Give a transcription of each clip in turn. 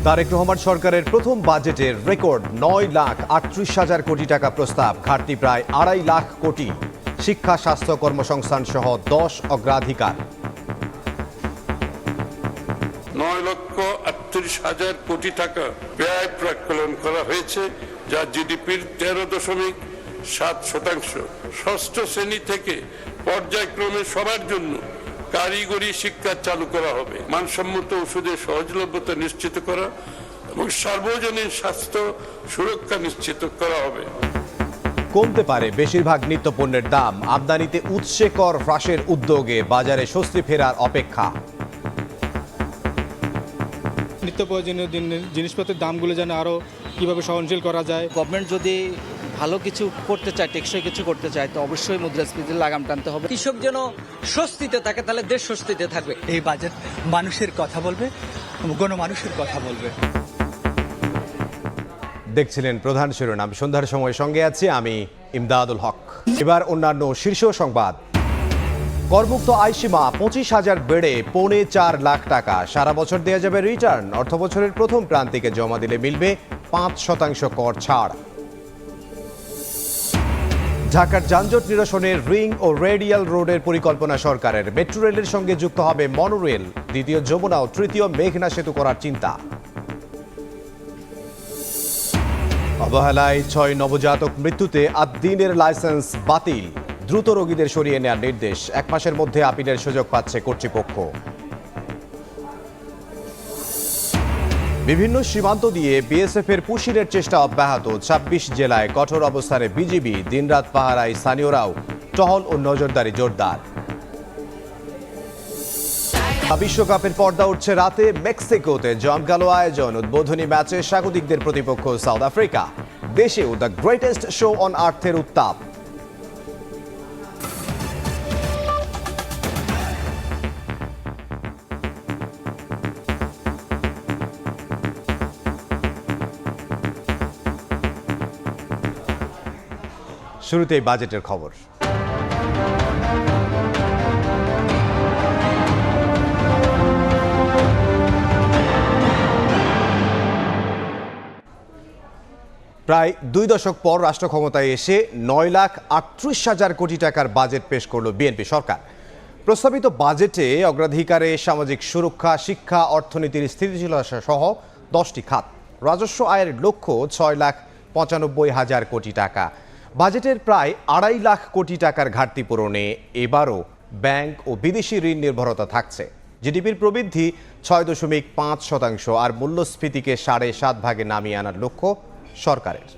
তারেক রহমান সরকারের প্রথম বাজেটের রেকর্ড 9,38,000 কোটি টাকা প্রস্তাব, ঘাটতি প্রায় 2.5 লাখ কোটি। শিক্ষা, স্বাস্থ্য, কর্মসংস্থান সহ 10 অগ্রাধিকার। 9,38,000 কোটি টাকা ব্যয় প্রাক্কলন করা হয়েছে, যা জিডিপির 13.7%। ষষ্ঠ শ্রেণী থেকে পর্যায়ক্রমে সবার জন্য কারিগরি শিক্ষা চালু করা হবে। মানসম্মত ওষুধের সহজলভ্যতা নিশ্চিত করা এবং সার্বজনীন স্বাস্থ্য সুরক্ষা নিশ্চিত করা হবে। কমতে পারে বেশিরভাগ নিত্যপণ্যের দাম, আমদানিতে উৎসে কর হ্রাসের উদ্যোগে বাজারে স্বস্তি ফেরার অপেক্ষা। নিত্য প্রয়োজনীয় জিনিসপত্রের দামগুলো যেন আরও কীভাবে সহনশীল করা যায়। গভর্নমেন্ট যদি ভালো কিছু করতে চায়, টেকসই কিছু করতে চায়, তো অবশ্যই মুদ্রাস্ফীতির লাগাম টানতে হবে। কৃষক যেন স্বস্তিতে থাকে, তাহলে দেশ স্বস্তিতে থাকবে। এই বাজেট মানুষের কথা বলবে, গণমানুষের কথা বলবে। দেখছিলেন প্রধান শিরোনাম। সন্ধ্যার সময় সঙ্গে আছি আমি ইমদাদুল হক। এবার অন্যান্য শীর্ষ সংবাদ। করমুক্ত আয়সীমা 25,000 বেড়ে 4.25 লাখ টাকা। সারা বছর দেওয়া যাবে রিটার্ন। অর্থ বছরের প্রথম প্রান্তিকে জমা দিলে মিলবে 5% কর ছাড়। ঢাকার যানজট নিরসনের রিং ও রেডিয়াল রোডের পরিকল্পনা সরকারের। মেট্রো রেলের সঙ্গে যুক্ত হবে মনোরেল। দ্বিতীয় যমুনা ও তৃতীয় মেঘনা সেতু করার চিন্তা। অবহেলায় 6 নবজাতক মৃত্যুতে আদ্দিনের লাইসেন্স বাতিল। দ্রুত রোগীদের সরিয়ে নেওয়ার নির্দেশ। 1 মাসের মধ্যে আপিলের সুযোগ পাচ্ছে কর্তৃপক্ষ। বিভিন্ন সীমান্ত দিয়ে বিএসএফ এর পুশিরের চেষ্টা অব্যাহত। 26 জেলায় কঠোর অবস্থানে বিজিবি। দিনরাত পাহারায় স্থানীয়রাও। টহল ও নজরদারি জোরদার। বিশ্বকাপের পর্দা উঠছে রাতে মেক্সিকোতে। জমকালো আয়োজন। উদ্বোধনী ম্যাচে স্বাগতিকদের প্রতিপক্ষ সাউথ আফ্রিকা। দেশেও দ্য গ্রেটেস্ট শো অন আর্থের উত্তাপ। শুরুতেই বাজেটের খবর। প্রায় 2 দশক পর রাষ্ট্র ক্ষমতায় এসে 9,38,000 কোটি টাকার বাজেট পেশ করল বিএনপি সরকার। প্রস্তাবিত বাজেটে অগ্রাধিকারে সামাজিক সুরক্ষা, শিক্ষা, অর্থনীতির স্থিতিশীলতা সহ 10টি খাত। রাজস্ব আয়ের লক্ষ্য 6,95,000 কোটি টাকা। বাজেটের প্রায় 2.5 লাখ কোটি টাকার ঘাটতি পূরণে এবারও ব্যাংক ও বিদেশি ঋণ নির্ভরতা থাকছে। জিডিপির প্রবৃদ্ধি 6.5% আর মূল্যস্ফীতিকে 7.5 ভাগে নামিয়ে আনার লক্ষ্য সরকারের।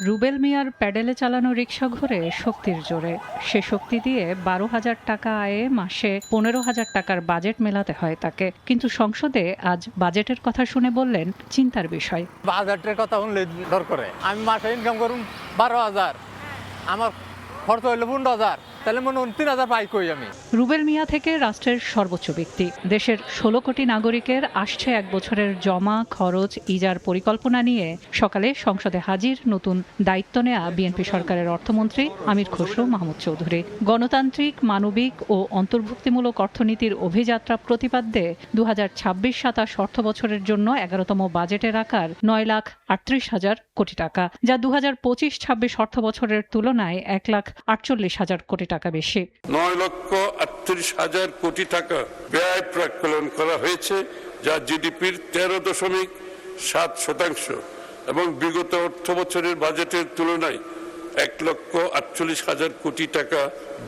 রুবেল মিয়ার প্যাডেলে চালানো রিকশা ঘুরে শক্তির জোরে। সে শক্তি দিয়ে 12,000 টাকা আয়ে মাসে 15,000 টাকার বাজেট মেলাতে হয় তাকে। কিন্তু সংসদে আজ বাজেটের কথা শুনে বললেন চিন্তার বিষয়। বাজেটের কথা শুনলে ডর করে। আমি মাসে ইনকাম করুন 12,000, আমার খরচ হইলো 15,000, তাহলে মনে হয় 3,000 পাই কই আমি। রুবেল মিয়া থেকে রাষ্ট্রের সর্বোচ্চ ব্যক্তি। দেশের 16 কোটি নাগরিকের আসছে 1 বছরের জমা, খরচ, ইজার পরিকল্পনা নিয়ে সকালে সংসদে হাজির নতুন দায়িত্ব নেয়া বিএনপি সরকারের অর্থমন্ত্রী আমির খসরু মাহমুদ চৌধুরী। গণতান্ত্রিক, মানবিক ও অন্তর্ভুক্তিমূলক অর্থনীতির অভিযাত্রা প্রতিপাদ্যে 2026-27 অর্থ বছরের জন্য 11তম বাজেটের আকার 9,38,000 কোটি টাকা, যা 2025-26 অর্থ বছরের তুলনায় 1,48,000 কোটি টাকা বেশি। 9,38,000 কোটি টাকা ব্যয় প্রাক্কলন করা হয়েছে, যা জিডিপির 13.7% এবং বিগত অর্থ বছরের বাজেটের তুলনায় 1,48,000 কোটি টাকা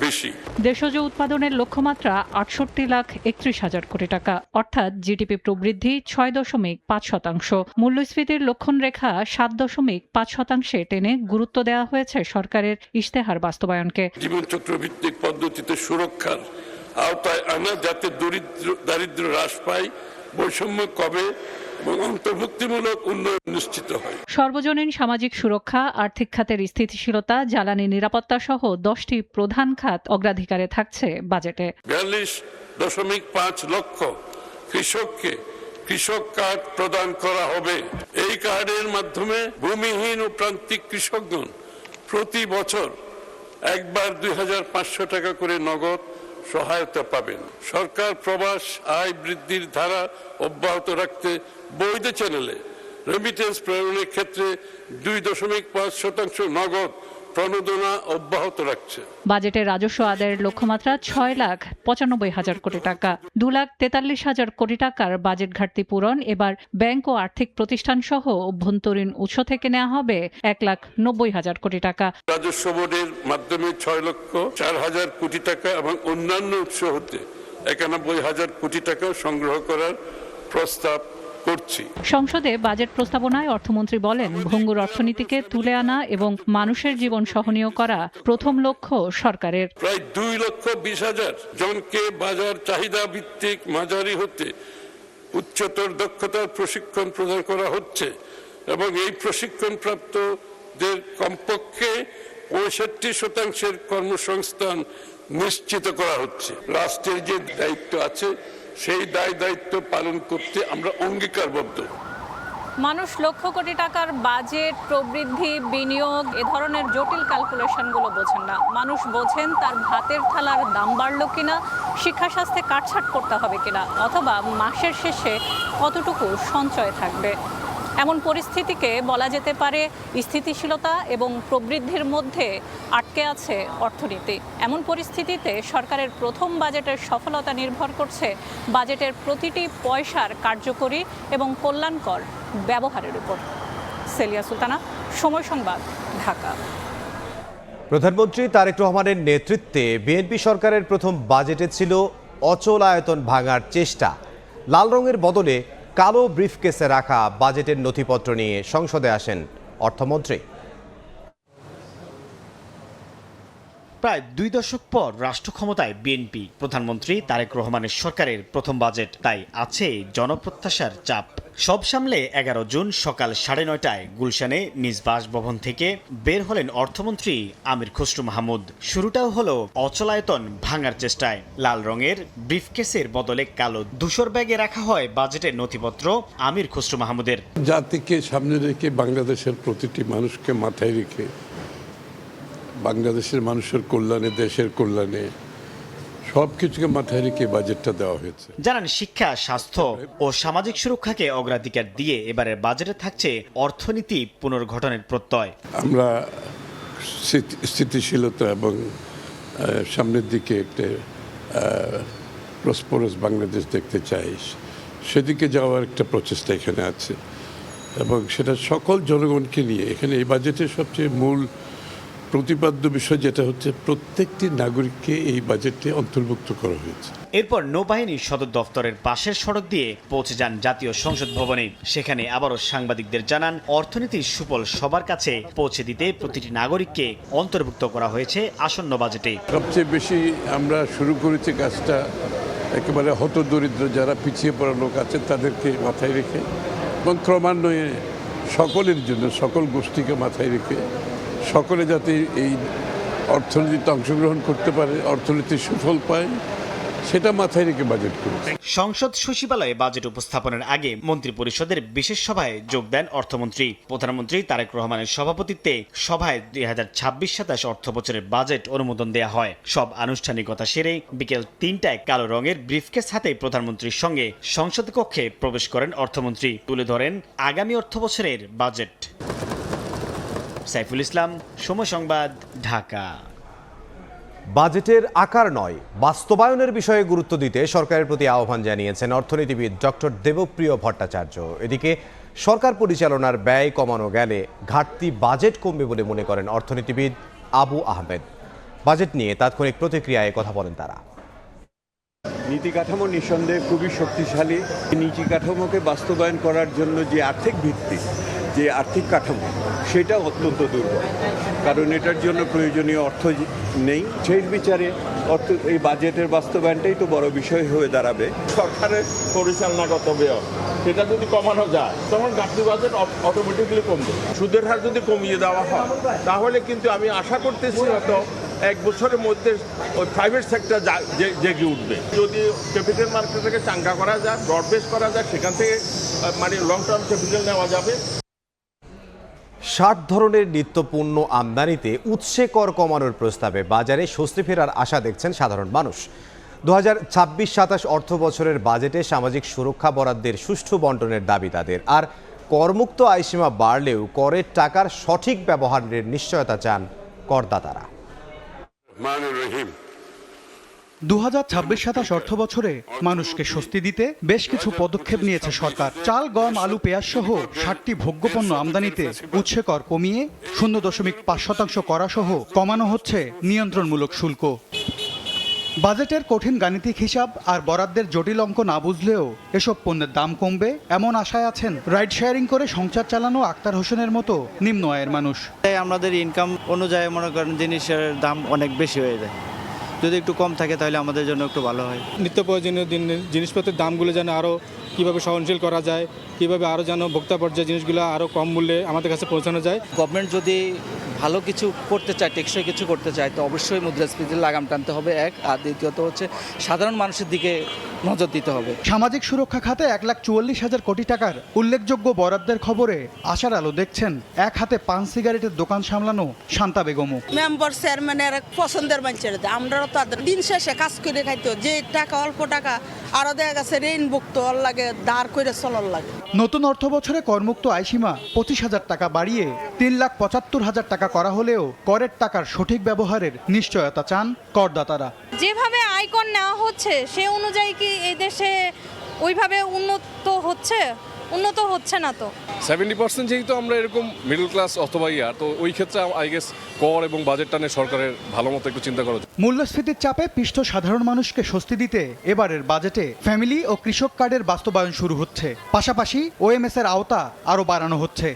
বেশি। দেশজ উৎপাদনের লক্ষ্যমাত্রা 68,31,000 কোটি টাকা, অর্থাৎ জিডিপি প্রবৃদ্ধি 6.5%। মূল্যস্ফীতির লক্ষণরেখা 7.5% টেনে গুরুত্ব দেওয়া হয়েছে সরকারের ইশতেহার বাস্তবায়নকে। জীবনচক্র ভিত্তিক পদ্ধতিতে সুরক্ষার আওতায় আনা, যাতে দারিদ্র্য হ্রাস পায়, বৈষম্য কমে এবং অন্তর্ভুক্তিমূলক উন্নয়ন নিশ্চিত হয়। সর্বজনীন সামাজিক সুরক্ষা, আর্থিক খাতের স্থিতিশীলতা, জ্বালানি নিরাপত্তা সহ 10টি প্রধান খাত অগ্রাধিকারে থাকছে বাজেটে। 42.5 লক্ষ কৃষককে কৃষক কার্ড প্রদান করা হবে। এই কার্ডের মাধ্যমে ভূমিহীন ও প্রান্তিক কৃষকগণ প্রতি বছর একবার 2,500 টাকা করে নগদ সহায়তা পাবেন। সরকার প্রবাস আয় বৃদ্ধির ধারা অব্যাহত রাখতে বৈধ চ্যানেলে রেমিটেন্স প্রেরণের ক্ষেত্রে 2.5% নগদ প্রণোদনা অব্যাহত রাখছে। বাজেটের রাজস্ব আদায়ের লক্ষ্যমাত্রা 6,95,000 কোটি টাকা। 2,43,000 কোটি টাকার বাজেট ঘাটতি পূরণ এবার ব্যাংক ও আর্থিক প্রতিষ্ঠান সহ অভ্যন্তরীণ উৎস থেকে নেওয়া হবে 1,90,000 কোটি টাকা। রাজস্ব বোর্ডের মাধ্যমে 6,04,000 কোটি টাকা এবং অন্যান্য উৎস হতে 91,000 কোটি টাকা সংগ্রহ করার প্রস্তাব করছি। সংসদে বাজেট প্রস্তাবনায় অর্থমন্ত্রী বলেন, ভঙ্গুর অর্থনীতিকে তুলে আনা এবং মানুষের জীবন সহনীয় করা প্রথম লক্ষ্য সরকারের। প্রায় 2,20,000 জনকে বাজার চাহিদা ভিত্তিক মাঝারি হতে উচ্চতর দক্ষতার প্রশিক্ষণ প্রদান করা হচ্ছে এবং এই প্রশিক্ষণপ্রাপ্তদের কমপক্ষে 65% কর্মসংস্থান নিশ্চিত করা হচ্ছে। রাষ্ট্রের যে দায়িত্ব আছে সেই দায়িত্ব পালন করতে আমরা অঙ্গীকারবদ্ধ। মানুষ লক্ষ কোটি টাকার বাজেট, প্রবৃদ্ধি, বিনিয়োগ এ ধরনের জটিল ক্যালকুলেশনগুলো বোঝেন না। মানুষ বোঝেন তার ভাতের থালার দাম বাড়লো কিনা, শিক্ষা স্বাস্থ্যে কাটছাট করতে হবে কিনা, অথবা মাসের শেষে কতটুকু সঞ্চয় থাকবে। এমন পরিস্থিতিকে বলা যেতে পারে স্থিতিশীলতা এবং প্রবৃদ্ধির মধ্যে আটকে আছে অর্থনীতি। এমন পরিস্থিতিতে সরকারের প্রথম বাজেটের সফলতা নির্ভর করছে বাজেটের প্রতিটি পয়সার কার্যকরী এবং কল্যাণকর ব্যবহারের উপর। সেলিয়া সুলতানা, সময় সংবাদ, ঢাকা। প্রধানমন্ত্রী তারেক রহমানের নেতৃত্বে বিএনপি সরকারের প্রথম বাজেটে ছিল অচল আয়তন ভাঙার চেষ্টা। লাল রঙের বদলে কালো ব্রিফকেসে রাখা বাজেটের নথিপত্র নিয়ে সংসদে আসেন অর্থমন্ত্রী। প্রায় 2 দশক পর রাষ্ট্র ক্ষমতায় বিএনপি, প্রধানমন্ত্রী তারেক রহমানের সরকারের প্রথম বাজেট, তাই আছে জনপ্রত্যাশার চাপ। সব সামলে 11 জুন সকাল 9:30টায় গুলশানে নিজ বাসভবন থেকে বের হলেন অর্থমন্ত্রী আমির খসরু মাহমুদ। শুরুটাও হলো অচলায়তন ভাঙার চেষ্টায়। লাল রঙের ব্রিফকেসের বদলে কালো ধূসর ব্যাগে রাখা হয় বাজেটের নথিপত্র আমির খসরু মাহমুদের। জাতিকে সামনে রেখে, বাংলাদেশের প্রতিটি মানুষকে মাথায় রেখে, বাংলাদেশের মানুষের কল্যাণে, দেশের কল্যাণে সবকিছুকে মাথায় রেখে বাজেটটা দেওয়া হয়েছে। জানান, শিক্ষা, স্বাস্থ্য ও সামাজিক সুরক্ষাকে অগ্রাধিকার দিয়ে এবারের বাজেটে থাকছে অর্থনীতি পুনর্গঠনের প্রত্যয়। আমরা স্থিতিশীলতা এবং সামনের দিকে একটা প্রসপোরাস বাংলাদেশ দেখতে চাই, সেদিকে যাওয়ার একটা প্রচেষ্টা এখানে আছে এবং সেটা সকল জনগণকে নিয়ে। এখানে এই বাজেটের সবচেয়ে মূল প্রতিপাদ্য বিষয় যেটা হচ্ছে প্রত্যেকটি নাগরিককে এই বাজেটে অন্তর্ভুক্ত করা হয়েছে। এরপর নৌবাহিনীর সদর দফতরের পাশের সড়ক দিয়ে পৌঁছে যান জাতীয় সংসদ ভবনে। সেখানে আবারও সাংবাদিকদের জানান, অর্থনীতির সুফল সবার কাছে পৌঁছে দিতে প্রতিটি নাগরিককে অন্তর্ভুক্ত করা হয়েছে আসন্ন বাজেটে। সবচেয়ে বেশি আমরা শুরু করেছি কাজটা একেবারে হতদরিদ্র যারা পিছিয়ে পড়া লোক আছে তাদেরকে মাথায় রেখে এবং ক্রমান্বয়ে সকলের জন্য, সকল গোষ্ঠীকে মাথায় রেখে সকলে যাতে এই অর্থনীতিতে অংশগ্রহণ করতে পারে, অর্থনীতির সুফল পায়, সেটা মাথায় রেখে বাজেট করেছে। সংসদ সচিবালয়ে বাজেট উপস্থাপনের আগে মন্ত্রিপরিষদের বিশেষ সভায় যোগ দেন অর্থমন্ত্রী। প্রধানমন্ত্রী তারেক রহমানের সভাপতিত্বে সভায় 2026-27 অর্থ বছরের বাজেট অনুমোদন দেওয়া হয়। সব আনুষ্ঠানিকতা সেরে বিকেল 3টায় কালো রঙের ব্রিফকেস হাতে প্রধানমন্ত্রীর সঙ্গে সংসদ কক্ষে প্রবেশ করেন অর্থমন্ত্রী। তুলে ধরেন আগামী অর্থ বছরের বাজেট। সাইফুল ইসলাম, সময় সংবাদ, ঢাকা। বাজেটের আকার নয়, বাস্তবায়নের বিষয়ে গুরুত্ব দিতে সরকারের প্রতি আহ্বান জানিয়েছেন অর্থনীতিবিদ ডক্টর দেবপ্রিয় ভট্টাচার্য। এদিকে সরকার পরিচালনার ব্যয় কমানো গেলে ঘাটতি বাজেট কমবে বলে মনে করেন অর্থনীতিবিদ আবু আহমেদ। বাজেট নিয়ে তাৎক্ষণিক প্রতিক্রিয়ায় কথা বলেন তারা। নীতি কাঠামো নিঃসন্দেহে খুবই শক্তিশালী। নীতি কাঠামোকে বাস্তবায়ন করার জন্য যে আর্থিক ভিত্তি, যে আর্থিক কাঠামো, সেটা অত্যন্ত দুর্বল, কারণ এটার জন্য প্রয়োজনীয় অর্থ নেই। সেই বিচারে এই বাজেটের বাস্তবায়নটাই তো বড় বিষয় হয়ে দাঁড়াবে। সরকারের পরিচালনাগত ব্যয় সেটা যদি কমানো যায় তখন ঘাটতি বাজেট অটোমেটিকলি কমবে। সুদের হার যদি কমিয়ে দেওয়া হয় তাহলে কিন্তু আমি আশা করতেছি হয়তো 1 বছরের মধ্যে ওই প্রাইভেট সেক্টর জেগে উঠবে। যদি ক্যাপিটাল মার্কেট থেকে চাঙ্গা করা যায়, ব্রড বেস করা যায়, সেখান থেকে মানে লং টার্ম ক্যাপিটাল নেওয়া যাবে। 60 ধরনের নিত্যপণ্য আমদানিতে উৎসে কর কমানোর প্রস্তাবে বাজারে স্বস্তি ফেরার আশা দেখছেন সাধারণ মানুষ। 2026-27 অর্থ বছরের বাজেটে সামাজিক সুরক্ষা বরাদ্দের সুষ্ঠু বণ্টনের দাবি তাদের। আর করমুক্ত আয়সীমা বাড়লেও করের টাকার সঠিক ব্যবহারের নিশ্চয়তা চান করদাতারা। 2026-27 অর্থ বছরে মানুষকে স্বস্তি দিতে বেশ কিছু পদক্ষেপ নিয়েছে সরকার। চাল, গম, আলু, পেঁয়াজ সহ 60টি ভোগ্যপণ্য আমদানিতে উৎসে কর কমিয়ে 0.5% করা সহ কমানো হচ্ছে নিয়ন্ত্রণমূলক শুল্ক। বাজেটের কঠিন গাণিতিক হিসাব আর বরাদ্দের জটিল অঙ্ক না বুঝলেও এসব পণ্যের দাম কমবে এমন আশায় আছেন রাইড শেয়ারিং করে সংসার চালানো আক্তার হোসেনের মতো নিম্ন আয়ের মানুষ। আমাদের ইনকাম অনুযায়ী মনে করেন জিনিসের দাম অনেক বেশি হয়ে যায়, যদি একটু কম থাকে তাহলে আমাদের জন্য একটু ভালো হয়। নিত্য প্রয়োজনীয় জিনিসপত্রের দামগুলো যেন আরও কীভাবে সহনশীল করা যায়, কীভাবে আরও যেন ভোক্তা পর্যায়ে জিনিসগুলো আরও কম মূল্যে আমাদের কাছে পৌঁছানো যায়। গভর্নমেন্ট যদি ভালো কিছু করতে চায়, টেকসই কিছু করতে চায়, তো অবশ্যই মুদ্রাস্ফীতির লাগাম টানতে হবে এক, আর দ্বিতীয়ত হচ্ছে সাধারণ মানুষের দিকে নজর দিতে হবে। সামাজিক সুরক্ষা খাতে 1,44,000 কোটি টাকার উল্লেখযোগ্য বরাদ্দের খবরে আশার আলো দেখছেন এক হাতে পান সিগারেটের দোকান সামলানো শান্তা বেগমও। মেম্বার চেয়ারম্যানের পছন্দের মানুষের, আমরা তো দিন শেষে কাজ করে খাইতো, যে টাকা অল্প টাকা আরো দেখা গেছে ঋণ ভুক্ত লাগে, দাঁড় করে চলার লাগে। নতুন অর্থ বছরে করমুক্ত আয়সীমা 25,000 টাকা বাড়িয়ে 3,75,000 টাকা করা হলেও করের টাকার সঠিক ব্যবহারের নিশ্চয়তা চান করদাতারা। যেভাবে আয়কর নেওয়া হচ্ছে সে অনুযায়ী কি এই দেশে ওইভাবে উন্নত হচ্ছে না। তো 70% যেহেতু আমরা এরকম মিডল ক্লাস অথবা তো ওই ক্ষেত্রে আই গেস কর এবং বাজেট টানে সরকারের ভালো মতো একটু চিন্তা করা। মূল্যস্ফীতির চাপে পিষ্ট সাধারণ মানুষকে স্বস্তি দিতে এবারের বাজেটে ফ্যামিলি ও কৃষক কার্ডের বাস্তবায়ন শুরু হচ্ছে, পাশাপাশি ওএমএস এর আওতা আরও বাড়ানো হচ্ছে।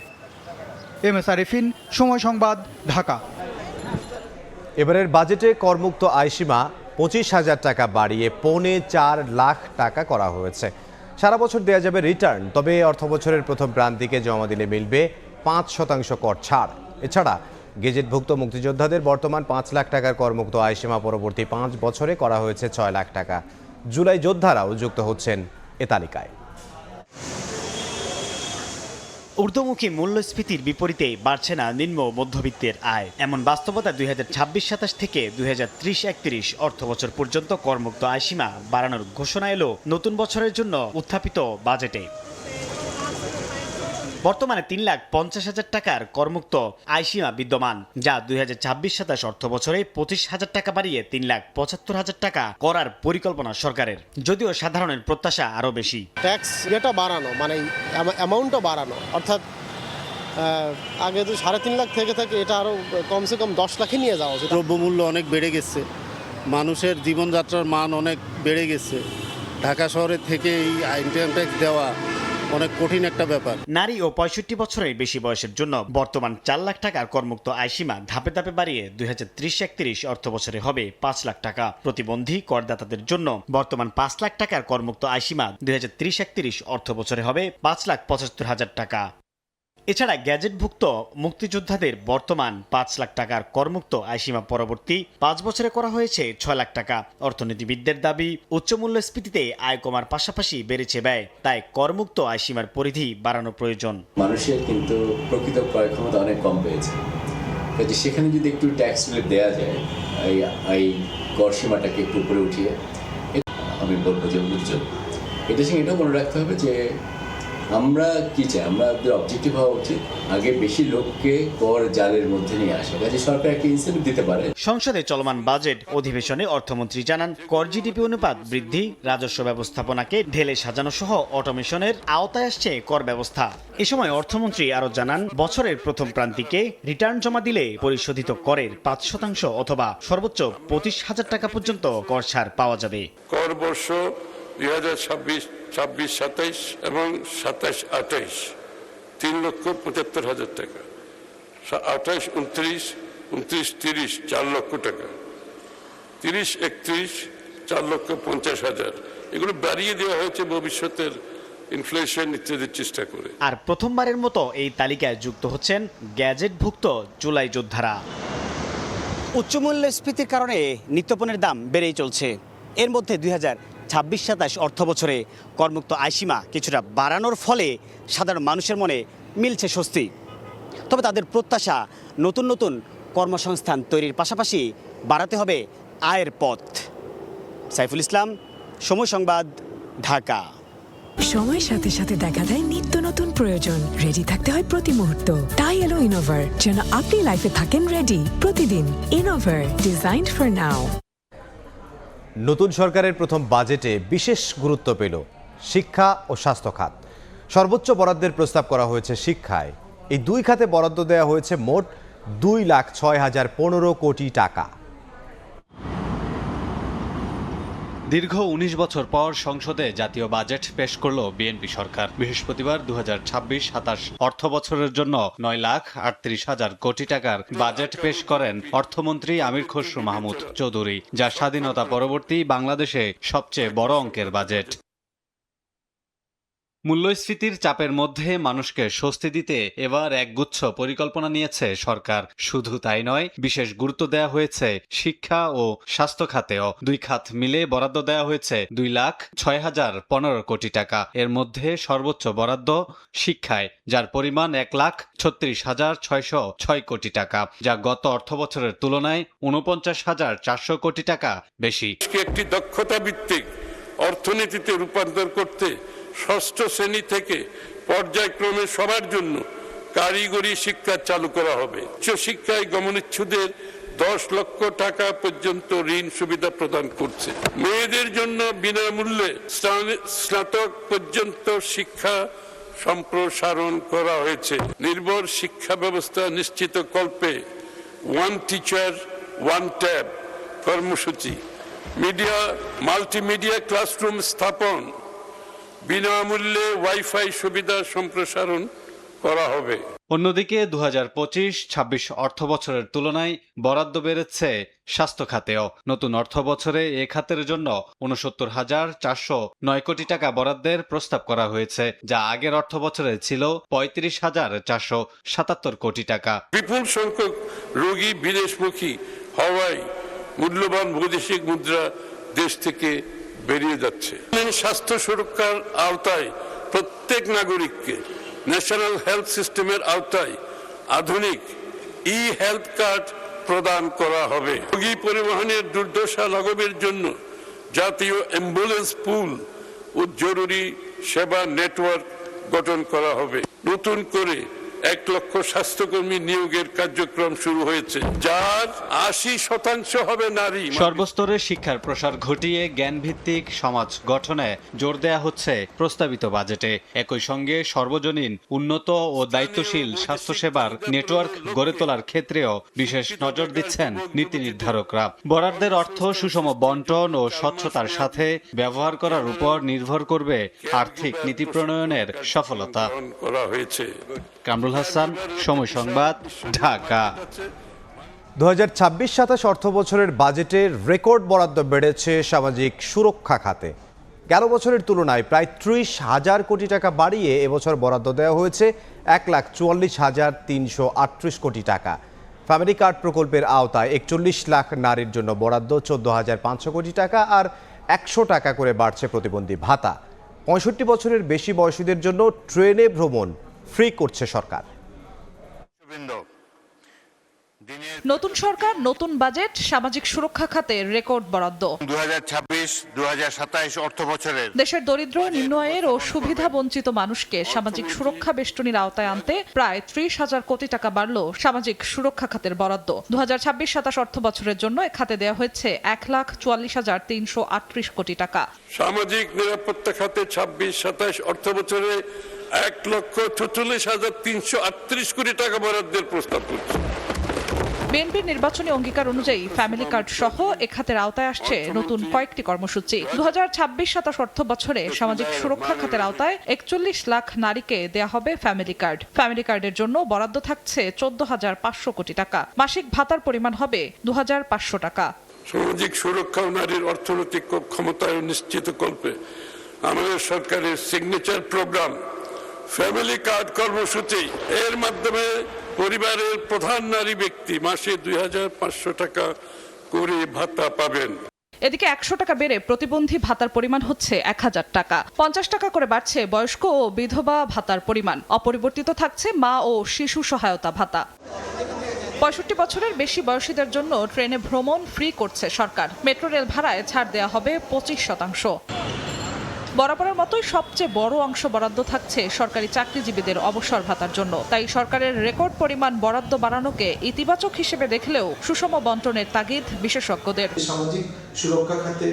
এমএস আরিফিন, সময় সংবাদ, ঢাকা। এবারের বাজেটে করমুক্ত আয়সীমা 25,000 টাকা বাড়িয়ে 4.25 লাখ টাকা করা হয়েছে। সারা বছর দেয়া যাবে রিটার্ন, তবে অর্থ বছরের প্রথম প্রান্তিকে জমা দিলে মিলবে 5% কর ছাড়। এছাড়া গেজেটভুক্ত মুক্তিযোদ্ধাদের বর্তমান 5 লাখ টাকার করমুক্ত আয়সীমা পরবর্তী 5 বছরে করা হয়েছে 6 লাখ টাকা। জুলাই যোদ্ধারাও যুক্ত হচ্ছেন এ তালিকায়। ঊর্ধ্বমুখী মূল্যস্ফীতির বিপরীতে বাড়ছে না নিম্ন মধ্যবিত্তের আয়। এমন বাস্তবতা 2026-27 থেকে 2030-31 অর্থবছর পর্যন্ত করমুক্ত আয়সীমা বাড়ানোর ঘোষণা এলো নতুন বছরের জন্য উত্থাপিত বাজেটে। বর্তমানে 3,50,000 টাকার করমুক্ত আয়সীমা বিদ্যমান, যা 2026-27 অর্থ বছরে 25,000 টাকা বাড়িয়ে 3,75,000 টাকা করার পরিকল্পনা সরকারের। যদিও সাধারণের প্রত্যাশা আরও বেশি। ট্যাক্স যেটা বাড়ানো মানে অ্যামাউন্টও বাড়ানো, অর্থাৎ আগে তো 3.5 লাখ থেকে এটা আরও কমসে কম 10 লাখে নিয়ে যাওয়া উচিত। দ্রব্যমূল্য অনেক বেড়ে গেছে, মানুষের জীবনযাত্রার মান অনেক বেড়ে গেছে। ঢাকা শহরের থেকে এই ইনকাম ট্যাক্স দেওয়া অনেক কঠিন একটা ব্যাপার। নারী ও 65 বছরের বেশি বয়সের জন্য বর্তমান 4 লাখ টাকার করমুক্ত আয়সীমা ধাপে ধাপে বাড়িয়ে 2030-31 অর্থ বছরে হবে 5 লাখ টাকা। প্রতিবন্ধী করদাতাদের জন্য বর্তমান 5 লাখ টাকার করমুক্ত আয়সীমা 2030-31 অর্থ বছরে হবে 5,75,000 টাকা। এছাড়া গ্যাজেটভুক্ত মুক্তিযোদ্ধাদের বর্তমান 5 লাখ টাকার করমুক্ত আয়সীমা পরবর্তী 5 বছরে করা হয়েছে 6 লাখ টাকা। অর্থনীতিবিদদের দাবি, উচ্চ মূল্যস্ফীতিতে আয় কমার পাশাপাশি বেড়েছে ব্যয়, তাই করমুক্ত আয়সীমার পরিধি বাড়ানো প্রয়োজন। মানুষের কিন্তু প্রকৃত ক্রয় ক্ষমতা অনেক কম পেয়েছে, কাজে সেখানে যদি একটু ট্যাক্স রিলিফ দেওয়া যায়, এই কর সীমাটাকে একটু উপরে উঠিয়ে, আমি বলবো যে উজ্জ্বল। এটার সঙ্গে এটাও মনে রাখতে হবে যে আমরা কি চাই, আমাদের অবজেক্টিভ হওয়া উচিত আগে বেশি লোককে কর জালের মধ্যে নিয়ে আসা, কাজে সরকার একটা ইনসেন্টিভ দিতে পারে। সংসদে চলমান বাজেট অধিবেশনে অর্থমন্ত্রী জানান, কর জিডিপি অনুপাত বৃদ্ধি, রাজস্ব ব্যবস্থাপনাকে ঢেলে সাজানো সহ অটোমেশনের আওতায় আসছে কর ব্যবস্থা। এ সময় অর্থমন্ত্রী আরো জানান, বছরের প্রথম প্রান্তিকে রিটার্ন জমা দিলে পরিশোধিত করের 5% অথবা সর্বোচ্চ 25,000 টাকা পর্যন্ত কর ছাড় পাওয়া যাবে। কর বর্ষ 2026-27 এবং 27-28 3,75,000 টাকা, 28-29, 29-30 4 লক্ষ টাকা, 30-31 4,50,000। এগুলো বাড়িয়ে দেওয়া হয়েছে ভবিষ্যতের ইনফ্লেশন ইত্যাদির চেষ্টা করে। আর প্রথমবারের মতো এই তালিকায় যুক্ত হচ্ছেন গ্যাজেটভুক্ত জুলাই যোদ্ধারা। উচ্চমূল্যস্ফীতির কারণে নিত্যপণ্যের দাম বেড়েই চলছে। এর মধ্যে 2026-27 অর্থ বছরে করমুক্ত আয়সীমা কিছুটা বাড়ানোর ফলে সাধারণ মানুষের মনে মিলছে স্বস্তি। তবে তাদের প্রত্যাশা, নতুন নতুন কর্মসংস্থান তৈরির পাশাপাশি বাড়াতে হবে আয়ের পথ। সাইফুল ইসলাম, সময় সংবাদ, ঢাকা। সময়ের সাথে সাথে দেখা দেয় নিত্য নতুন প্রয়োজন। রেডি থাকতে হয় প্রতি মুহূর্ত। তাই এলো ইনোভার, যেন আপনি লাইফে থাকেন রেডি প্রতিদিন। Innova, designed for now. নতুন সরকারের প্রথম বাজেটে বিশেষ গুরুত্ব পেল শিক্ষা ও স্বাস্থ্য খাত। সর্বোচ্চ বরাদ্দের প্রস্তাব করা হয়েছে শিক্ষায়। এই দুই খাতে বরাদ্দ দেওয়া হয়েছে মোট 2,06,015 কোটি টাকা। দীর্ঘ ১৯ বছর পর সংসদে জাতীয় বাজেট পেশ করল বিএনপি সরকার। বৃহস্পতিবার ২০২৬-২৭ অর্থ বছরের জন্য ৯,৩৮,০০০ কোটি টাকার বাজেট পেশ করেন অর্থমন্ত্রী আমির খসরু মাহমুদ চৌধুরী, যা স্বাধীনতা পরবর্তী বাংলাদেশে সবচেয়ে বড় অঙ্কের বাজেট। মূল্যস্ফীতির চাপের মধ্যে মানুষকে স্বস্তি দিতে এবার একগুচ্ছ পরিকল্পনা নিয়েছে সরকার। শুধু তাই নয়, বিশেষ গুরুত্ব দেওয়া হয়েছে শিক্ষা ও স্বাস্থ্য খাতেও। দুই খাত মিলে বরাদ্দ দেওয়া হয়েছে 2,06,015 কোটি টাকা। এর মধ্যে সর্বোচ্চ বরাদ্দ শিক্ষায়, যার পরিমাণ 1,36,606 কোটি টাকা, যা গত অর্থবছরের তুলনায় 49,400 কোটি টাকা বেশি। একটি দক্ষতা ভিত্তিক অর্থনীতিতে রূপান্তর করতে ষষ্ঠ শ্রেণী থেকে পর্যায়ক্রমে সবার জন্য কারিগরি শিক্ষা চালু করা হবে। উচ্চশিক্ষায় গমনিচ্ছুদের 10 লক্ষ টাকা পর্যন্ত ঋণ সুবিধা প্রদান করছে। মেয়েদের জন্য বিনামূল্যে স্নাতক পর্যন্ত শিক্ষা সম্প্রসারণ করা হয়েছে। নির্ভর শিক্ষা ব্যবস্থা নিশ্চিত কল্পে ওয়ান টিচার ওয়ান ট্যাব কর্মসূচি, মাল্টিমিডিয়া ক্লাসরুম স্থাপন, বিনামূল্যে ওয়াইফাই সুবিধা সম্প্রসারণ করা হবে। অন্যদিকে ২০২৫-২৬ অর্থ বছরের তুলনায় বরাদ্দ বেড়েছে স্বাস্থ্য খাতেও। নতুন অর্থ বছরে এ খাতের জন্য ৬৯,৪০৯ কোটি টাকা বরাদ্দের প্রস্তাব করা হয়েছে, যা আগের অর্থ বছরে ছিল ৩৫,৪৭৭ কোটি টাকা। বিপুল সংখ্যক রোগী বিদেশমুখী হওয়ায় মূল্যবান বৈদেশিক মুদ্রা দেশ থেকে বেরিয়ে যাচ্ছে। স্বাস্থ্য সুরক্ষার আওতায় প্রত্যেক নাগরিককে ন্যাশনাল হেলথ সিস্টেমের আওতায় আধুনিক হেলথ কার্ড প্রদান করা হবে। রোগী পরিবহনের দুর্দশা লাঘবের জন্য জাতীয় অ্যাম্বুলেন্স পুল ও জরুরি সেবা নেটওয়ার্ক গঠন করা হবে। নতুন করে 1 লক্ষ স্বাস্থ্যকর্মী নিয়োগের কার্যক্রম শুরু হয়েছে, যার 80% হবে নারী। সর্বস্তরে শিক্ষার প্রসার ঘটিয়ে জ্ঞানভিত্তিক সমাজ গঠনে জোর দেয়া হচ্ছে প্রস্তাবিত বাজেটে। একই সঙ্গে সর্বজনীন উন্নত ও দায়িত্বশীল স্বাস্থ্যসেবার নেটওয়ার্ক গড়ে তোলার ক্ষেত্রেও বিশেষ নজর দিচ্ছেন নীতি নির্ধারকরা। বরাদ্দের অর্থ সুষম বন্টন ও স্বচ্ছতার সাথে ব্যবহার করার উপর নির্ভর করবে আর্থিক নীতি প্রণয়নের সফলতা। করা হয়েছে। কামরুল হাসান, সময় সংবাদ, ঢাকা। ২০২৬-২৭ অর্থ বছরের বাজেটের রেকর্ড বরাদ্দ বেড়েছে সামাজিক সুরক্ষা খাতে। গেল বছরের তুলনায় প্রায় ৩০,০০০ কোটি টাকা বাড়িয়ে এবছর বরাদ্দ দেওয়া হয়েছে 1,44,338 কোটি টাকা। ফ্যামিলি কার্ড প্রকল্পের আওতায় ৪১ লাখ নারীর জন্য বরাদ্দ ১৪,৫০০ কোটি টাকা, আর ১০০ টাকা করে বাড়ছে প্রতিবন্ধী ভাতা। ৬৫ বছরের বেশি বয়সীদের জন্য ট্রেনে ভ্রমণ ফ্রি করছে সরকার। নতুন সরকার, নতুন বাজেট, সামাজিক সুরক্ষা খাতে রেকর্ড বরাদ্দ। ২০২৬-২০২৭ অর্থ বছরের দেশের দরিদ্র, নিম্ন আয়ের ও সুবিধা বঞ্চিত মানুষকে সামাজিক সুরক্ষা বেষ্টনীর আওতায় আনতে প্রায় ৩০,০০০ কোটি টাকা বাড়ল সামাজিক সুরক্ষা খাতের বরাদ্দ। ২০২৬-২৭ অর্থ বছরের জন্য এ খাতে দেওয়া হয়েছে ১,৪৪,৩৩৮ কোটি টাকা। সামাজিক নিরাপত্তা খাতে ২৬-২৭ অর্থ বছরে ১,৪৪,৩৩৮ কোটি টাকা বরাদ্দের প্রস্তাব করছে। বিএনপির নির্বাচনী অঙ্গীকার অনুযায়ী ফ্যামিলি কার্ড সহ এ খাতের আওতায় আসছে নতুন কয়েকটি কর্মসূচি। ২০২৬-২৭ অর্থ বছরে সামাজিক সুরক্ষা খাতের আওতায় ৪১ লাখ নারীকে দেয়া হবে ফ্যামিলি কার্ড। ফ্যামিলি কার্ডের জন্য বরাদ্দ থাকছে ১৪,৫০০ কোটি টাকা। মাসিক ভাতার পরিমাণ হবে ২,৫০০ টাকা। সামাজিক সুরক্ষা ও নারীর অর্থনৈতিক ক্ষমতায়ন নিশ্চিত কল্পে আমাদের সরকারের সিগনেচার প্রোগ্রাম ফ্যামিলি কার্ড কর্মসূচি, এর মাধ্যমে পরিবারের প্রধান নারী ব্যক্তি মাসে ২,৫০০ টাকা করে ভাতা পাবেন। এদিকে ১০০ টাকা বেড়ে প্রতিবন্ধী ভাতার পরিমাণ হচ্ছে ১,০০০ টাকা। ৫০ টাকা করে বাড়ছে বয়স্ক ও বিধবা ভাতার পরিমাণ। অপরিবর্তিত থাকছে মা ও শিশু সহায়তা ভাতা। 65 বছরের বেশি বয়সীদের জন্য ট্রেনে ভ্রমণ ফ্রি করছে সরকার। মেট্রো রেল ভাড়ায় ছাড় দেওয়া হবে 25%। বরাবরের মতোই সবচেয়ে বড় অংশ বরাদ্দ থাকছে সরকারি চাকরিজীবীদের অবসর ভাতার জন্য। তাই সরকারের রেকর্ড পরিমাণ বরাদ্দ বাড়ানোকে ইতিবাচক হিসেবে দেখলেও সুষম বণ্টনের তাগিদ বিশেষজ্ঞদের। সামাজিক সুরক্ষা খাতে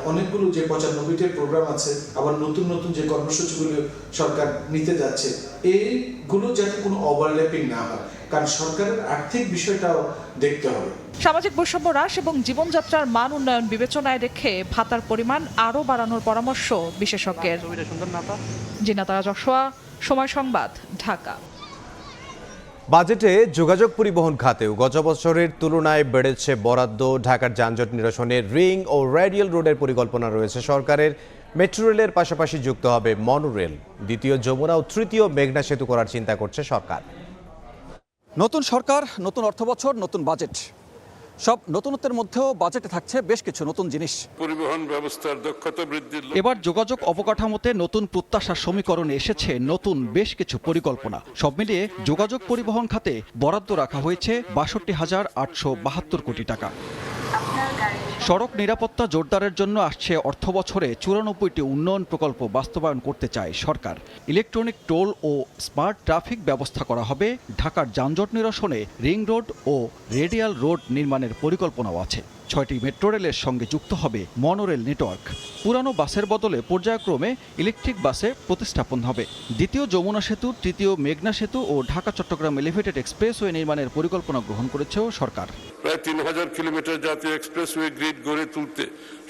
অনেকগুলো যে 95টি প্রোগ্রাম আছে, আবার নতুন নতুন যে কর্মসূচিগুলো সরকার নিতে যাচ্ছে, এইগুলো যাতে কোনো ওভারল্যাপিং না হয়, কারণ সরকারের আর্থিক বিষয়টাও দেখতে হবে। সামাজিক বৈষম্য হ্রাস এবং জীবনযাত্রার মান উন্নয়ন বিবেচনায় রেখে ভাতার পরিমাণ আরও বাড়ানোর পরামর্শ বিশেষজ্ঞের। জিনাতারা যশোয়া, সময় সংবাদ, ঢাকা। বাজেটে যোগাযোগ পরিবহন খাতেও গত বছরের তুলনায় বেড়েছে বরাদ্দ। ঢাকার যানজট নিরসনে রিং ও রেডিয়াল রোডের পরিকল্পনা রয়েছে সরকারের। মেট্রো রেলের পাশাপাশি যুক্ত হবে মনোরেল। দ্বিতীয় যমুনা ও তৃতীয় মেঘনা সেতু করার চিন্তা করছে সরকার। নতুন সরকার, নতুন অর্থবছর, নতুন বাজেট। সব নতুনত্বের মধ্যেও বাজেটে থাকছে বেশ কিছু নতুন জিনিস। পরিবহন ব্যবস্থার দক্ষতা বৃদ্ধির এবার যোগাযোগ অবকাঠামোতে নতুন প্রত্যাশার সমীকরণে এসেছে নতুন বেশ কিছু পরিকল্পনা। সব মিলিয়ে যোগাযোগ পরিবহন খাতে বরাদ্দ রাখা হয়েছে ৬২,৮৭২ কোটি টাকা। সড়ক নিরাপত্তা জোরদারের জন্য আসছে অর্থবছরে ৯৪টি উন্নয়ন প্রকল্প বাস্তবায়ন করতে চায় সরকার। ইলেকট্রনিক টোল ও স্মার্ট ট্রাফিক ব্যবস্থা করা হবে। ঢাকার যানজট নিরসনে রিং রোড ও রেডিয়াল রোড নির্মাণের পরিকল্পনাও আছে। ৬টি মেট্রো রেলের সঙ্গে যুক্ত হবে মনোরেল নেটওয়ার্ক। পুরানো বাসের বদলে পর্যায়ক্রমে ইলেকট্রিক বাসে প্রতিস্থাপন হবে। দ্বিতীয় যমুনা সেতু, তৃতীয় মেঘনা সেতু ও ঢাকা চট্টগ্রাম এলিভেটেড এক্সপ্রেসওয়ে নির্মাণের পরিকল্পনা গ্রহণ করেছেও সরকার। প্রায় ৩,০০০ কিলোমিটার জাতীয় এক্সপ্রেসওয়ে গ্রিড গড়ে তুলতে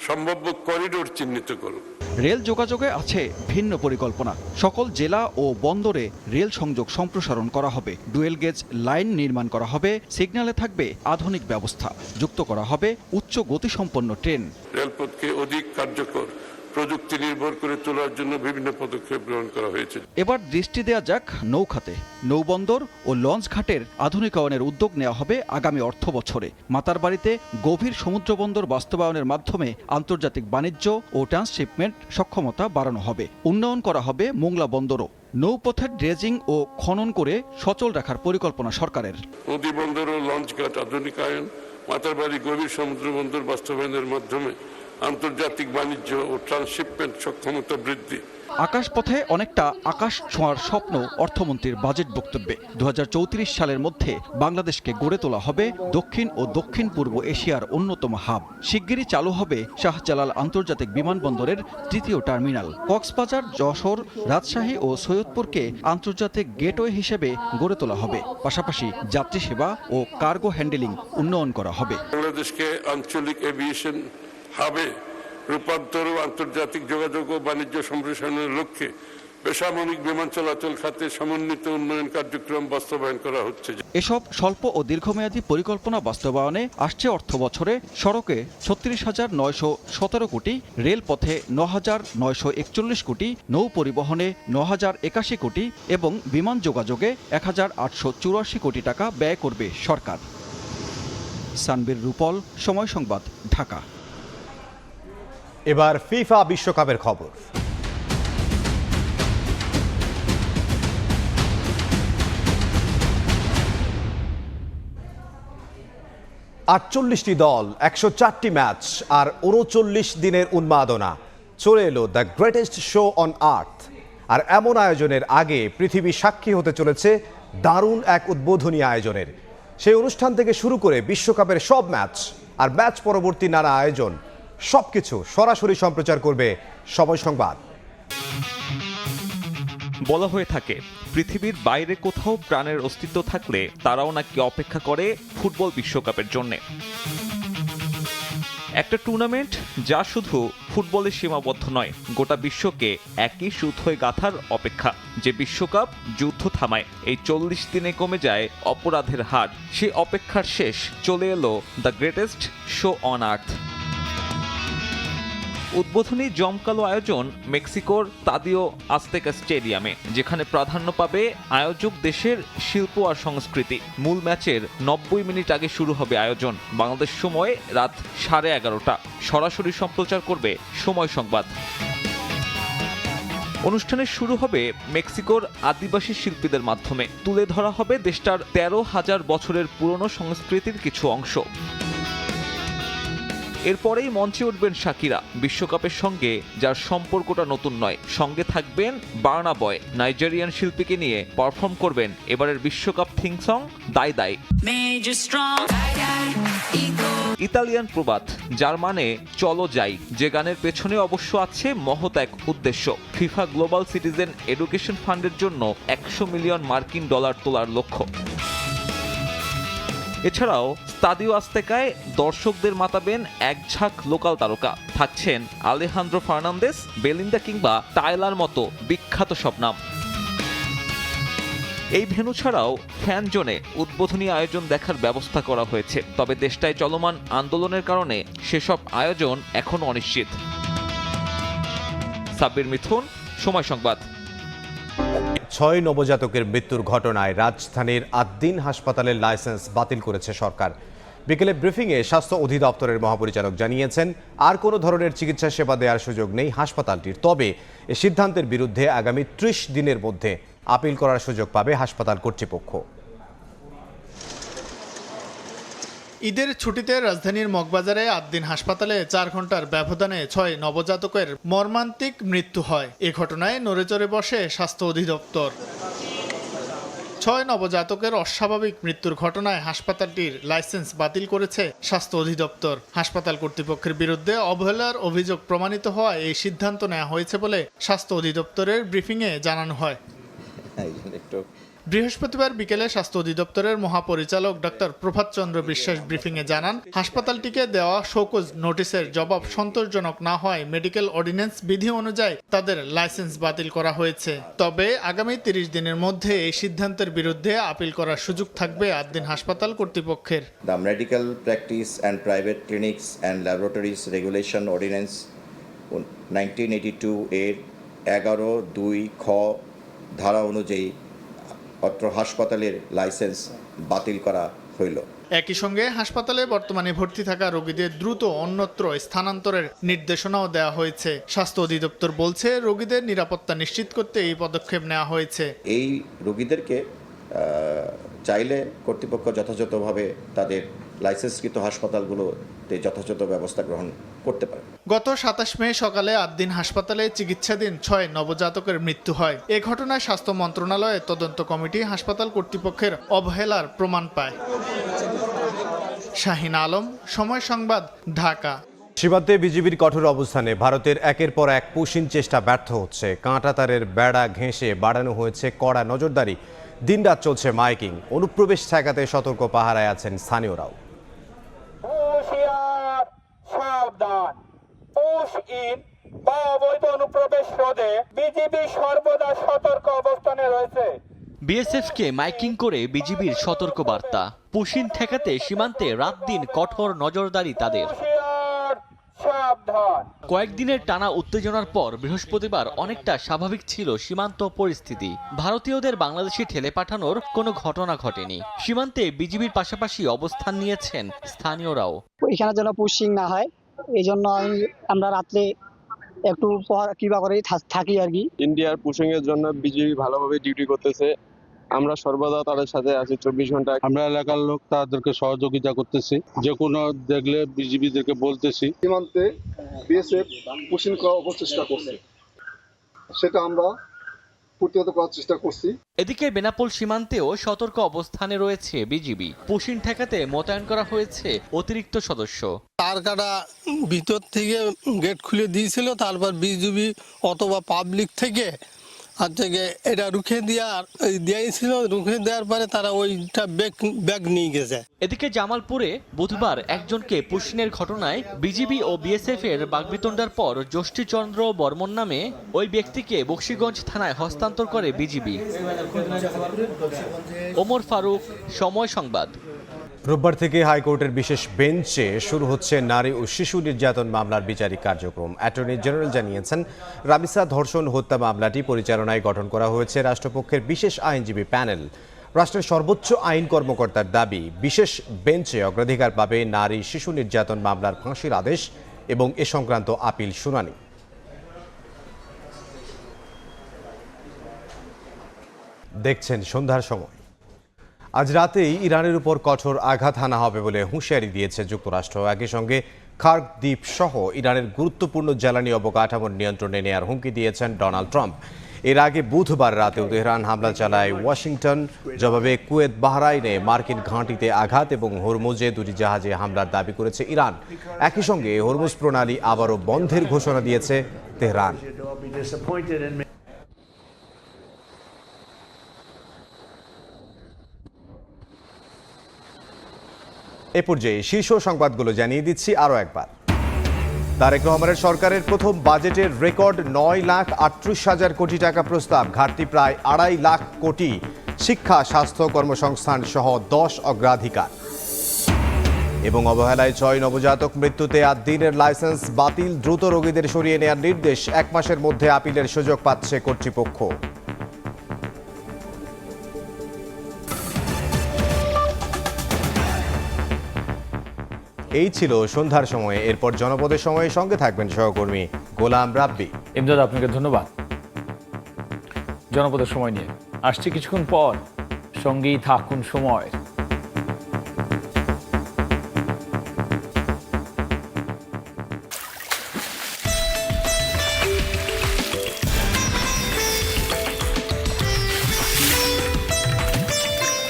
সম্ভাব্য করিডোর চিহ্নিত করুন। রেল যোগাযোগে আছে ভিন্ন পরিকল্পনা। সকল জেলা ও বন্দরে রেল সংযোগ সম্প্রসারণ করা হবে। ডুয়েল গেজ লাইন নির্মাণ করা হবে। সিগন্যালে থাকবে আধুনিক ব্যবস্থা। যুক্ত করা হবে উচ্চ গতিসম্পন্ন ট্রেন। রেলপথকে অধিক কার্যকর, প্রযুক্তি নির্ভর করে তোলার জন্য বিভিন্ন পদক্ষেপ গ্রহণ করা হয়েছে। এবার দৃষ্টি দেয়া যাক নৌখাতে। নৌবন্দর ও লঞ্চ ঘাটের আধুনিকায়নের উদ্যোগ নেওয়া হবে আগামী অর্থ বছরে। মাতারবাড়িতে গভীর সমুদ্রবন্দর বাস্তবায়নের মাধ্যমে আন্তর্জাতিক বাণিজ্য ও ট্রান্সশিপমেন্ট সক্ষমতা বাড়ানো হবে। উন্নয়ন করা হবে মোংলা বন্দরও। নৌপথের ড্রেজিং ও খনন করে সচল রাখার পরিকল্পনা সরকারের। নদী বন্দর ও লঞ্চ ঘাট আধুনিকায়ন, মাতারবাড়ি গভীর সমুদ্র বন্দর বাস্তবায়নের মাধ্যমে আন্তর্জাতিক বাণিজ্য ও ট্রান্সশিপমেন্ট সক্ষমতা বৃদ্ধি। আকাশপথে অনেকটা আকাশ ছোঁয়ার স্বপ্ন অর্থমন্ত্রীর বাজেট বক্তব্যে। ২০৩৪ সালের মধ্যে বাংলাদেশকে গড়ে তোলা হবে দক্ষিণ ও দক্ষিণ পূর্ব এশিয়ার অন্যতম হাব। শিগগিরই চালু হবে শাহজালাল আন্তর্জাতিক বিমানবন্দরের তৃতীয় টার্মিনাল। কক্সবাজার, যশোর, রাজশাহী ও সৈয়দপুরকে আন্তর্জাতিক গেটওয়ে হিসেবে গড়ে তোলা হবে। পাশাপাশি যাত্রী সেবা ও কার্গো হ্যান্ডেলিং উন্নয়ন করা হবে। বাংলাদেশকে আঞ্চলিক এভিয়েশন হাবে রূপান্তর ও আন্তর্জাতিক যোগাযোগ ও বাণিজ্য সম্প্রসারণের লক্ষ্যে বেসামরিক বিমান চলাচল খাতে সমন্বিত উন্নয়ন কার্যক্রম বাস্তবায়ন করা হচ্ছে। এসব স্বল্প ও দীর্ঘমেয়াদী পরিকল্পনা বাস্তবায়নে আসছে অর্থ বছরে সড়কে ৩৬,৯১৭ কোটি, রেলপথে ৯,৯৪১ কোটি, নৌ পরিবহনে ৯,০৮১ কোটি এবং বিমান যোগাযোগে ১,৮৮৪ কোটি টাকা ব্যয় করবে সরকার। সানবীর রূপল, সময় সংবাদ, ঢাকা। এবার ফিফা বিশ্বকাপের খবর। ৪৮টি দল, ১০৪টি ম্যাচ আর ৩৯ দিনের উন্মাদনা। চলে এলো the greatest show on earth. আর এমন আয়োজনের আগে পৃথিবী সাক্ষী হতে চলেছে দারুণ এক উদ্বোধনী আয়োজনের। সেই অনুষ্ঠান থেকে শুরু করে বিশ্বকাপের সব ম্যাচ আর ম্যাচ পরবর্তী নানা আয়োজন, সবকিছু সরাসরি সম্প্রচার করবে সময় সংবাদ। বলা হয়ে থাকে পৃথিবীর বাইরে কোথাও প্রাণের অস্তিত্ব থাকলে তারাও নাকি অপেক্ষা করে ফুটবল বিশ্বকাপের জন্য। একটা টুর্নামেন্ট যা শুধু ফুটবলে সীমাবদ্ধ নয়, গোটা বিশ্বকে একই সুতোয় গাঁথার অপেক্ষা। যে বিশ্বকাপ যুদ্ধ থামায়, এই ৪০ দিনে কমে যায় অপরাধের হার। সেই অপেক্ষার শেষ, চলে এলো দ্য গ্রেটেস্ট শো অন আর্থ। উদ্বোধনী জমকালো আয়োজন মেক্সিকোর তাদিও আজতেকা স্টেডিয়ামে, যেখানে প্রাধান্য পাবে আয়োজক দেশের শিল্প আর সংস্কৃতি। মূল ম্যাচের ৯০ মিনিট আগে শুরু হবে আয়োজন। বাংলাদেশ সময় রাত 11:30। সরাসরি সম্প্রচার করবে সময় সংবাদ। অনুষ্ঠানে শুরু হবে মেক্সিকোর আদিবাসী শিল্পীদের মাধ্যমে। তুলে ধরা হবে দেশটার 13,000 বছরের পুরনো সংস্কৃতির কিছু অংশ। এরপরেই মঞ্চে উঠবেন শাকিরা, বিশ্বকাপের সঙ্গে যার সম্পর্কটা নতুন নয়। সঙ্গে থাকবেন বার্না বয়, নাইজেরিয়ান শিল্পীকে নিয়ে পারফর্ম করবেন এবারের বিশ্বকাপ থিম সং দাই দাই। ইতালিয়ান প্রবাদ, যার মানে চলো যাই, যে গানের পেছনে অবশ্য আছে মহৎ এক উদ্দেশ্য। ফিফা গ্লোবাল সিটিজেন এডুকেশন ফান্ডের জন্য 100 মিলিয়ন মার্কিন ডলার তোলার লক্ষ্য। এছাড়াও স্তাদিও আজতেকায় দর্শকদের মাতাবেন এক ঝাঁক লোকাল তারকা। থাকছেন আলেহান্দ্রো ফার্নান্দেস, বেলিন্দা কিংবা টায়লার মতো বিখ্যাত সব নাম। এই ভেন্যু ছাড়াও ফ্যান জোনে উদ্বোধনী আয়োজন দেখার ব্যবস্থা করা হয়েছে। তবে দেশটায় চলমান আন্দোলনের কারণে সেসব আয়োজন এখনো অনিশ্চিত। সাব্বির মিথুন, সময় সংবাদ। 6 নবজাতকের মৃত্যুর ঘটনায় রাজধানীর আদ্দিন হাসপাতালের লাইসেন্স বাতিল করেছে সরকার। বিকেলে ব্রিফিংয়ে স্বাস্থ্য অধিদপ্তরের মহাপরিচালক জানিয়েছেন, আর কোনো ধরনের চিকিৎসা সেবা দেওয়ার সুযোগ নেই হাসপাতালটির। তবে এ সিদ্ধান্তের বিরুদ্ধে আগামী 30 দিনের মধ্যে আপিল করার সুযোগ পাবে হাসপাতাল কর্তৃপক্ষ। ঈদের ছুটিতে রাজধানীর মগবাজারে আদ্দিন হাসপাতালে 4 ঘন্টার ব্যবধানে 6 নবজাতকের মর্মান্তিক মৃত্যু হয়। এ ঘটনায় নড়েচড়ে বসে স্বাস্থ্য অধিদপ্তর। 6 নবজাতকের অস্বাভাবিক মৃত্যুর ঘটনায় হাসপাতালটির লাইসেন্স বাতিল করেছে স্বাস্থ্য অধিদপ্তর। হাসপাতাল কর্তৃপক্ষের বিরুদ্ধে অবহেলার অভিযোগ প্রমাণিত হওয়ায় এই সিদ্ধান্ত নেওয়া হয়েছে বলে স্বাস্থ্য অধিদপ্তরের ব্রিফিংয়ে জানানো হয়। বৃহস্পতিবার বিকেলে স্বাস্থ্য অধিদপ্তরের মহাপরিচালক ডক্টর প্রভাত চন্দ্র বিশ্বাস ব্রিফিংয়ে জানান, হাসপাতালটিকে দেওয়া শোকজ নোটিশের জবাব সন্তোষজনক না হয় মেডিকেল অর্ডিন্যান্স বিধি অনুযায়ী তাদের লাইসেন্স বাতিল করা হয়েছে। তবে আগামী 30 দিনের মধ্যে এই সিদ্ধান্তের বিরুদ্ধে আপিল করার সুযোগ থাকবে আদ্দিন হাসপাতাল কর্তৃপক্ষের। The medical practice and private clinics and laboratories regulation ordinance 1982 এর 11(2) খ ধারা অনুযায়ী অত্র হাসপাতালের লাইসেন্স বাতিল করা হইল। একই সঙ্গে হাসপাতালে বর্তমানে ভর্তি থাকা রোগীদের দ্রুত অন্যত্র স্থানান্তরের নির্দেশনাও দেওয়া হয়েছে। স্বাস্থ্য অধিদপ্তর বলছে, রোগীদের নিরাপত্তা নিশ্চিত করতে এই পদক্ষেপ নেওয়া হয়েছে। এই রোগীদেরকে চাইলে কর্তৃপক্ষ যথাযথভাবে তাদের লাইসেন্সকৃত হাসপাতালগুলোতে যথাযথ ব্যবস্থা গ্রহণ করতে পারে। গত 27 মে সকালে আদ্দিন হাসপাতালে চিকিৎসাধীন 6 নবজাতকের মৃত্যু হয়। এ ঘটনায় স্বাস্থ্য মন্ত্রণালয়ের তদন্ত কমিটি হাসপাতাল কর্তৃপক্ষের অবহেলার প্রমাণ পায়। শাহিন আলম, সময় সংবাদ, ঢাকা। সীমান্তে বিজিবির কঠোর অবস্থানে ভারতের একের পর এক পুশিন চেষ্টা ব্যর্থ হচ্ছে। কাঁটাতারের বেড়া ঘেঁষে বাড়ানো হয়েছে কড়া নজরদারি। দিনরাত চলছে মাইকিং। অনুপ্রবেশ ঠেকাতে সতর্ক পাহারায় আছেন স্থানীয়রাও। অনুপ্রবেশ রোধে বিজিবি সর্বদা সতর্ক অবস্থানে রয়েছে। বিএসএফকে মাইকিং করে বিজিবির সতর্ক বার্তা। পুশিন ঠেকাতে সীমান্তে রাত দিন কঠোর নজরদারি তাদের। কয়েকদিনের টানা উত্তেজনার পর বৃহস্পতিবার অনেকটা স্বাভাবিক ছিল সীমান্ত পরিস্থিতি। ভারতীয়দের বাংলাদেশে ঠেলে পাঠানোর কোনো ঘটনা ঘটেনি। সীমান্তে বিজিবির পাশাপাশি অবস্থান নিয়েছেন স্থানীয়রাও। এখানে যেন পুশিং না হয়, এই জন্য আমরা রাত্রে একটু কিবা করে থাকি আর কি। ইন্ডিয়ার পুশিং এর জন্য বিজিবি ভালোভাবে ডিউটি করতেছে। আমরা সর্বদা তাদের সাথে আছি 24 ঘন্টা। আমরা এলাকার লোক তাদেরকে সহযোগিতা করতেছি, যে কোনো দেখলে বিজিবিদেরকে বলতেছি। সীমান্তে বিএসএফ পুশিং করার অপচেষ্টা করছে, সেটা আমরা প্রতিহত করার চেষ্টা করছি। এদিকে বেনাপোল সীমান্তেও সতর্ক অবস্থানে রয়েছে বিজিবি। পুশিং ঠেকাতে মোতায়েন করা হয়েছে অতিরিক্ত সদস্য। তার কাটা ভিতর থেকে গেট খুলে দিয়েছিল, তারপর বিজিবি অথবা পাবলিক থেকে এটা রুখে দিয়েছিল। রুখে দেওয়ার পরে তারা ওইটা ব্যাগ নিয়ে গেছে। এদিকে জামালপুরে বুধবার একজনকে পুশিনের ঘটনায় বিজিবি ও বিএসএফ এর বাগবিতণ্ডার পর যষ্টিচন্দ্র বর্মন নামে ওই ব্যক্তিকে বক্সিগঞ্জ থানায় হস্তান্তর করে বিজিবি। ওমর ফারুক, সময় সংবাদ। রোববার থেকে হাইকোর্টের বিশেষ বেঞ্চে শুরু হচ্ছে নারী ও শিশু নির্যাতন মামলার বিচারিক কার্যক্রম। অ্যাটর্নি জেনারেল জানিয়েছেন, রামিসা ধর্ষণ হত্যা মামলাটি পরিচালনায় গঠন করা হয়েছে রাষ্ট্রপক্ষের বিশেষ আইনজীবী প্যানেল। রাষ্ট্রের সর্বোচ্চ আইন কর্মকর্তার দাবি, বিশেষ বেঞ্চে অগ্রাধিকার পাবে নারী শিশু নির্যাতন মামলার ফাঁসির আদেশ এবং এ সংক্রান্ত আপিল শুনানি। দেখছেন সন্ধ্যার সময়। আজ রাতেই ইরানের উপর কঠোর আঘাত হানা হবে বলে হুঁশিয়ারি দিয়েছে যুক্তরাষ্ট্র। একই সঙ্গে খার্ক দ্বীপ সহ ইরানের গুরুত্বপূর্ণ জ্বালানি অবকাঠামোর নিয়ন্ত্রণে নেয়ার হুমকি দিয়েছেন ডোনাল্ড ট্রাম্প। এর আগে বুধবার রাতেও তেহরান হামলা চালায় ওয়াশিংটন। জবাবে কুয়েত, বাহরাইনে মার্কিন ঘাঁটিতে আঘাত এবং হরমুজে দুটি জাহাজে হামলার দাবি করেছে ইরান। একই সঙ্গে হরমুজ প্রণালী আবারও বন্ধের ঘোষণা দিয়েছে তেহরান। এ পর্যায়ে শীর্ষ সংবাদগুলো জানিয়ে দিচ্ছি আরও একবার। তারেক রহমানের সরকারের প্রথম বাজেটের রেকর্ড 9,38,000 কোটি টাকা প্রস্তাব, ঘাটতি প্রায় 2.5 লাখ কোটি। শিক্ষা, স্বাস্থ্য, কর্মসংস্থান সহ 10 অগ্রাধিকার। এবং অবহেলায় 6 নবজাতক মৃত্যুতে 8 দিনের লাইসেন্স বাতিল, দ্রুত রোগীদের সরিয়ে নেওয়ার নির্দেশ। 1 মাসের মধ্যে আপিলের সুযোগ পাচ্ছে কর্তৃপক্ষ। এই ছিল সন্ধ্যার সময়ে। এরপর জনপদের সময়ে সঙ্গে থাকবেন সহকর্মী গোলাম রাব্বি। ইমদাদ, আপনাকে ধন্যবাদ। জনপদের সময় নিয়ে আসছি কিছুক্ষণ পর, সঙ্গেই থাকুন সময়।